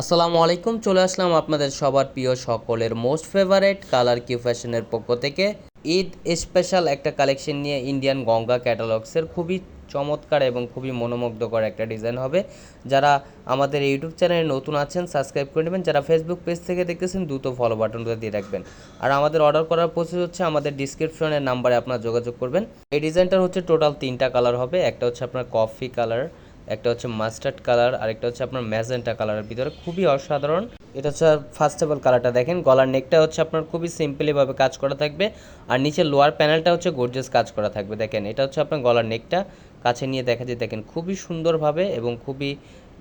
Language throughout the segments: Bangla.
আসসালামু আলাইকুম, চলে আসলাম আপনাদের সবার প্রিয় সকলের মোস্ট ফেভারেট কালার কিউ ফ্যাশনের পক্ষ থেকে ঈদ স্পেশাল একটা কালেকশন নিয়ে ইন্ডিয়ান গঙ্গা ক্যাটালগসের খুবই চমৎকার এবং খুবই মনোমুগ্ধকর একটা ডিজাইন হবে। যারা আমাদের ইউটিউব চ্যানেলে নতুন আছেন সাবস্ক্রাইব করে নেবেন, যারা ফেসবুক পেজ থেকে দেখতেছেন দ্রুত ফলো বাটনটা দিয়ে রাখবেন। আর আমাদের অর্ডার করার প্রসেস হচ্ছে আমাদের ডিসক্রিপশনের নাম্বারে আপনারা যোগাযোগ করবেন। এই ডিজাইনটার হচ্ছে টোটাল 3টা কালার হবে। একটা হচ্ছে আপনার কফি কালার, একটা হচ্ছে মাস্টার্ড কালার, আর একটা হচ্ছে আপনার ম্যাজেন্টা কালারের ভিতরে খুবই অসাধারণ। এটা হচ্ছে ফার্স্ট অফ অল কালারটা দেখেন, গলার নেকটা হচ্ছে আপনার খুবই সিম্পলিভাবে কাজ করা থাকবে, আর নিচের লোয়ার প্যানেলটা হচ্ছে গর্জিয়াস কাজ করা থাকবে। দেখেন এটা হচ্ছে আপনার গলার নেকটা, কাছে নিয়ে দেখা যায় দেখেন খুবই সুন্দরভাবে এবং খুবই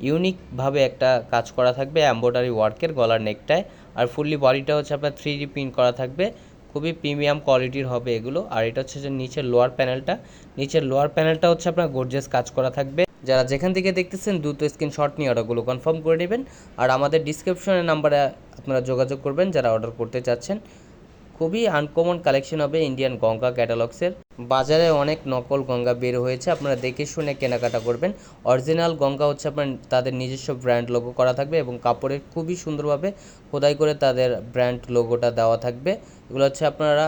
ইউনিকভাবে একটা কাজ করা থাকবে এমব্রয়ডারি ওয়ার্কের গলার নেকটায়। আর ফুললি বডিটা হচ্ছে আপনার 3D প্রিন্ট করা থাকবে, খুবই প্রিমিয়াম কোয়ালিটির হবে এগুলো। আর এটা হচ্ছে যে নিচের লোয়ার প্যানেলটা হচ্ছে আপনার গর্জিয়াস কাজ করা থাকবে। যারা যেখান থেকে দেখতেছেন দ্রুত স্ক্রিনশট নিয়ে অর্ডারগুলো কনফার্ম করে নেবেন। আর আমাদের ডিসক্রিপশনের নাম্বারে আপনারা যোগাযোগ করবেন যারা অর্ডার করতে চাচ্ছেন। খুবই আনকমন কালেকশন হবে ইন্ডিয়ান গঙ্গা ক্যাটালগসের। বাজারে অনেক নকল গঙ্গা বের হয়েছে, আপনারা দেখে শুনে কেনাকাটা করবেন। অরিজিনাল গঙ্গা হচ্ছে আপনার তাদের নিজস্ব ব্র্যান্ড লোগো করা থাকবে এবং কাপড়ের খুবই সুন্দরভাবে খোদাই করে তাদের ব্র্যান্ড লোগোটা দেওয়া থাকবে। এগুলো হচ্ছে আপনারা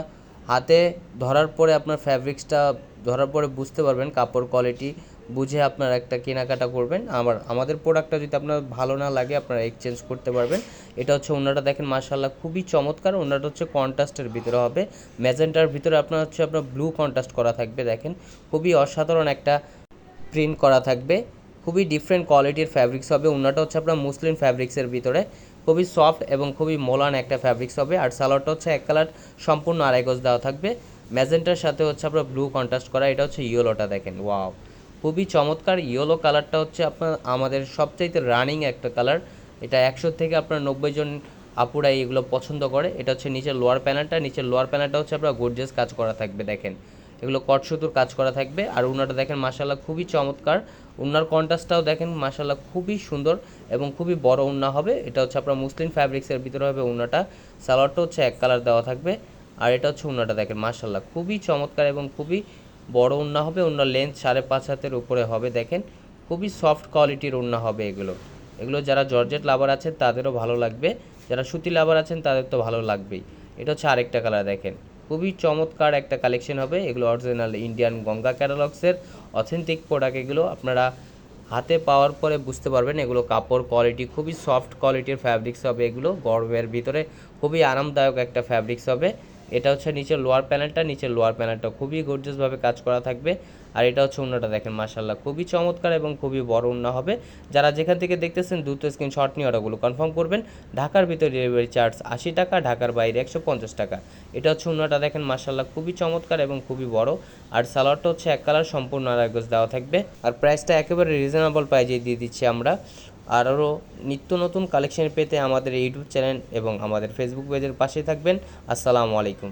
হাতে ধরার পরে আপনার ফ্যাব্রিক্সটা ধরার পরে বুঝতে পারবেন, কাপড় কোয়ালিটি বুঝে আপনারা একটা কেনাকাটা করবেন। আমাদের প্রোডাক্টটা যদি আপনার ভালো না লাগে আপনারা এক্সচেঞ্জ করতে পারবেন। এটা হচ্ছে ওনাটা দেখেন মাশাআল্লাহ খুবই চমৎকার। ওনাটা হচ্ছে কন্ট্রাস্টের ভিতরে হবে, ম্যাজেন্টার ভিতরে আপনার হচ্ছে আপনার ব্লু কন্ট্রাস্ট করা থাকবে। দেখেন খুবই অসাধারণ একটা প্রিন্ট করা থাকবে, খুবই ডিফারেন্ট কোয়ালিটির ফ্যাব্রিক্স হবে। ওনাটা হচ্ছে আপনার মুসলিম ফ্যাব্রিক্সের ভিতরে খুবই সফট এবং খুবই মোলান একটা ফ্যাব্রিক্স হবে। আর সালোয়ারটা হচ্ছে এক কালার সম্পূর্ণ আড়াই গজ দেওয়া থাকবে, ম্যাজেন্টার সাথে হচ্ছে আপনার ব্লু কন্ট্রাস্ট করা। এটা হচ্ছে ইয়েলোটা দেখেন, ওয়াও খুবই চমৎকার। ইয়েলো কালারটা হচ্ছে আপনার আমাদের সবচাইতে রানিং একটা কালার। এটা 100 থেকে আপনার 90 জন আপুরাই এগুলো পছন্দ করে। এটা হচ্ছে নিচের লোয়ার প্যানেলটা হচ্ছে আপনার গর্জিয়াস কাজ করা থাকবে। দেখেন এগুলো কট সুতোর কাজ করা থাকবে। আর উনাটা দেখেন মাশাআল্লাহ খুবই চমৎকার, উন্নার কন্ট্রাস্টটাও দেখেন মাশাআল্লাহ খুবই সুন্দর এবং খুবই বড় উন্না হবে। এটা হচ্ছে আপনার মুসলিম ফ্যাব্রিক্সের ভিতরে হবে উন্নাটা। সালোয়ারটা হচ্ছে এক কালার দেওয়া থাকবে। আর এটা হচ্ছে উন্নাটা দেখেন মাশাআল্লাহ খুবই চমৎকার এবং খুবই বড় উন্না হবে। উন্নার লেন্থ 5.5 হাতের উপরে হবে। দেখেন খুবই সফট কোয়ালিটির উন্না হবে এগুলো যারা জর্জেট লাভার আছেন তাদেরও ভালো লাগবে, যারা সুতি লাভার আছেন তাদের তো ভালো লাগবেই। এটা হচ্ছে আরেকটা কালার দেখেন, খুবই চমৎকার একটা কালেকশন হবে। এগুলো অরিজিনাল ইন্ডিয়ান গঙ্গা ক্যাটালগসের অথেন্টিক প্রোডাক্ট। এগুলো আপনারা হাতে পাওয়ার পরে বুঝতে পারবেন এগুলো কাপড় কোয়ালিটি খুবই সফট কোয়ালিটির ফ্যাব্রিক্স হবে। এগুলো গরমের ভিতরে খুবই আরামদায়ক একটা ফ্যাব্রিক্স হবে। এটা হচ্ছে নিচের লোয়ার প্যানেলটা খুবই গর্জিয়াসভাবে কাজ করা থাকবে। আর এটা হচ্ছে ওন্নাটা দেখেন মাশাআল্লাহ খুবই চমৎকার এবং খুবই বড় ওন্না হবে। যারা যেখান থেকে দেখতেছেন দ্রুত স্ক্রিনশট নিয়ে অর্ডারগুলো কনফার্ম করবেন। ঢাকার ভিতরে ডেলিভারি চার্জ 80 টাকা, ঢাকার বাইরে 150 টাকা। এটা হচ্ছে ওন্নাটা দেখেন মাশাআল্লাহ খুবই চমৎকার এবং খুবই বড়। আর সালোয়ারটা হচ্ছে এক কালার সম্পূর্ণ আড়াই গজ দেওয়া থাকবে। আর প্রাইসটা একেবারে রিজনেবল প্রাইজে দিয়ে দিচ্ছি আমরা। আরও নিত্য নতুন কালেকশন পেতে আমাদের ইউটিউব চ্যানেল এবং আমাদের ফেসবুক পেজের পাশে থাকবেন। আসসালামু আলাইকুম।